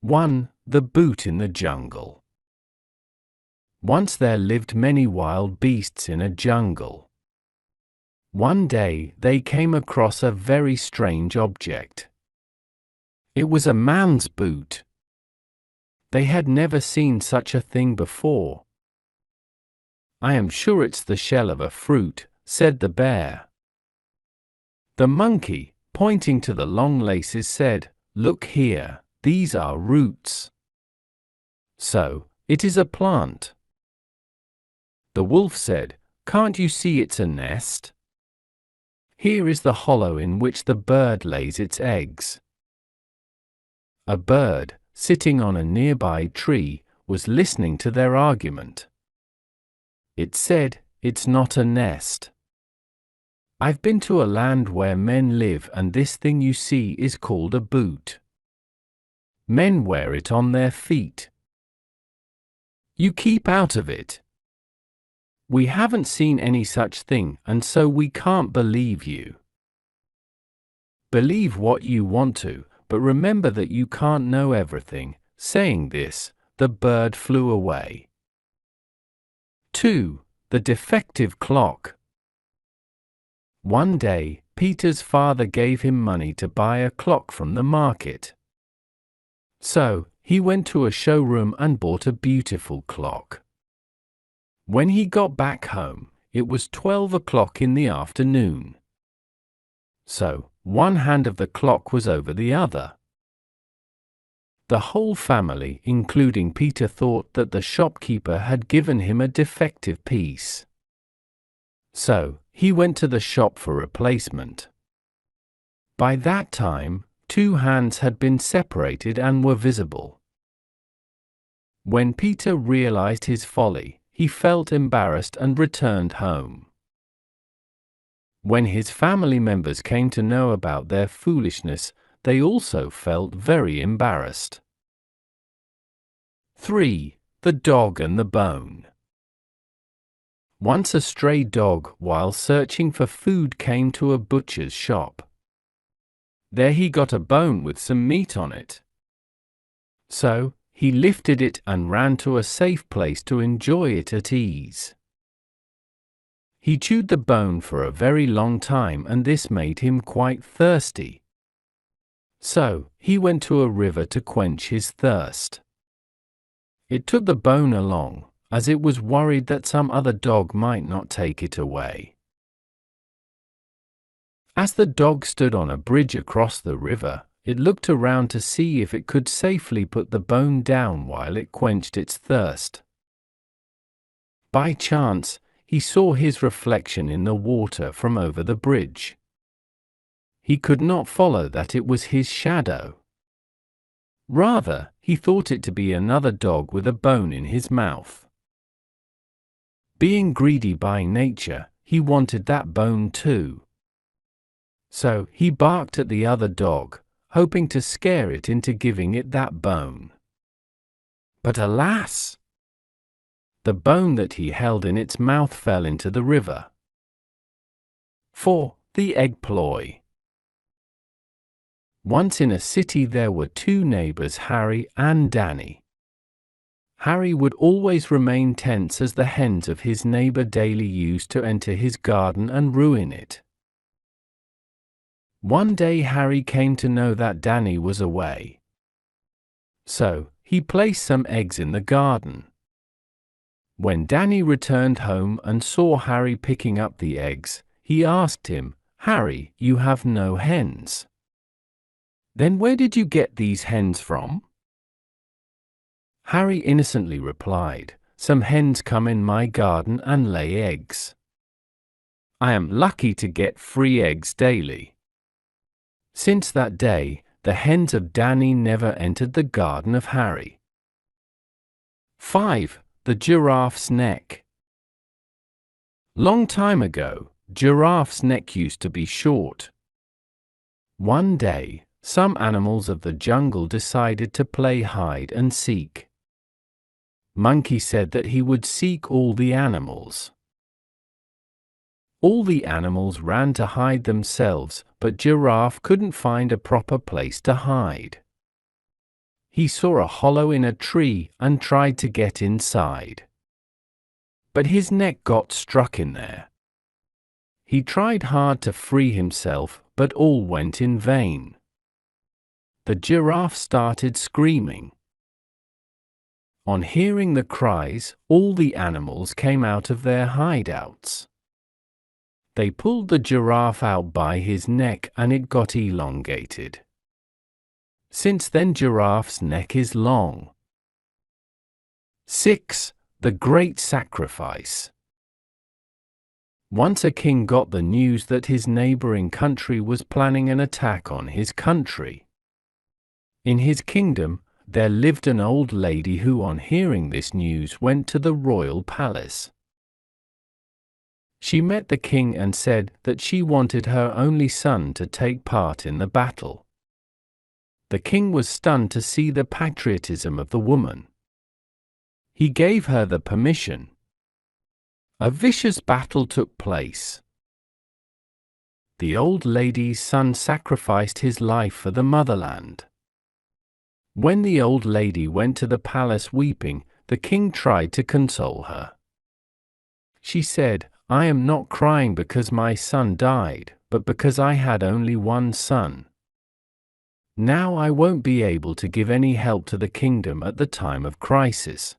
1. The Boot in the Jungle. Once there lived many wild beasts in a jungle. One day they came across a very strange object. It was a man's boot. They had never seen such a thing before. "I am sure it's the shell of a fruit," said the bear. The monkey, pointing to the long laces, said, "Look here, these are roots. So, it is a plant." The wolf said, "Can't you see it's a nest? Here is the hollow in which the bird lays its eggs." A bird, sitting on a nearby tree, was listening to their argument. It said, "It's not a nest. I've been to a land where men live, and this thing you see is called a boot. Men wear it on their feet. You keep out of it. We haven't seen any such thing, and so we can't believe you. Believe what you want to, but remember that you can't know everything." Saying this, the bird flew away. 2. The Defective Clock. One day, Peter's father gave him money to buy a clock from the market. So, he went to a showroom and bought a beautiful clock. When he got back home, it was 12 o'clock in the afternoon. So, one hand of the clock was over the other. The whole family, including Peter, thought that the shopkeeper had given him a defective piece. So, he went to the shop for replacement. By that time, two hands had been separated and were visible. When Peter realized his folly, he felt embarrassed and returned home. When his family members came to know about their foolishness, they also felt very embarrassed. 3. The Dog and the Bone. Once a stray dog, while searching for food, came to a butcher's shop. There he got a bone with some meat on it. So, he lifted it and ran to a safe place to enjoy it at ease. He chewed the bone for a very long time, and this made him quite thirsty. So, he went to a river to quench his thirst. It took the bone along, as it was worried that some other dog might not take it away. As the dog stood on a bridge across the river, it looked around to see if it could safely put the bone down while it quenched its thirst. By chance, he saw his reflection in the water from over the bridge. He could not follow that it was his shadow. Rather, he thought it to be another dog with a bone in his mouth. Being greedy by nature, he wanted that bone too. So, he barked at the other dog, hoping to scare it into giving it that bone. But alas! The bone that he held in its mouth fell into the river. 4. The Egg Ploy. Once in a city there were two neighbors, Harry and Danny. Harry would always remain tense as the hens of his neighbor daily used to enter his garden and ruin it. One day Harry came to know that Danny was away. So, he placed some eggs in the garden. When Danny returned home and saw Harry picking up the eggs, he asked him, "Harry, you have no hens. Then where did you get these hens from?" Harry innocently replied, "Some hens come in my garden and lay eggs. I am lucky to get free eggs daily." Since that day, the hens of Danny never entered the garden of Harry. 5. The Giraffe's Neck. Long time ago, Giraffe's neck used to be short. One day, some animals of the jungle decided to play hide and seek. Monkey said that he would seek all the animals. All the animals ran to hide themselves, but Giraffe couldn't find a proper place to hide. He saw a hollow in a tree and tried to get inside. But his neck got stuck in there. He tried hard to free himself, but all went in vain. The giraffe started screaming. On hearing the cries, all the animals came out of their hideouts. They pulled the giraffe out by his neck and it got elongated. Since then, giraffe's neck is long. 6. The Great Sacrifice. Once a king got the news that his neighboring country was planning an attack on his country. In his kingdom, there lived an old lady who, on hearing this news, went to the royal palace. She met the king and said that she wanted her only son to take part in the battle. The king was stunned to see the patriotism of the woman. He gave her the permission. A vicious battle took place. The old lady's son sacrificed his life for the motherland. When the old lady went to the palace weeping, the king tried to console her. She said, "I am not crying because my son died, but because I had only one son. Now I won't be able to give any help to the kingdom at the time of crisis.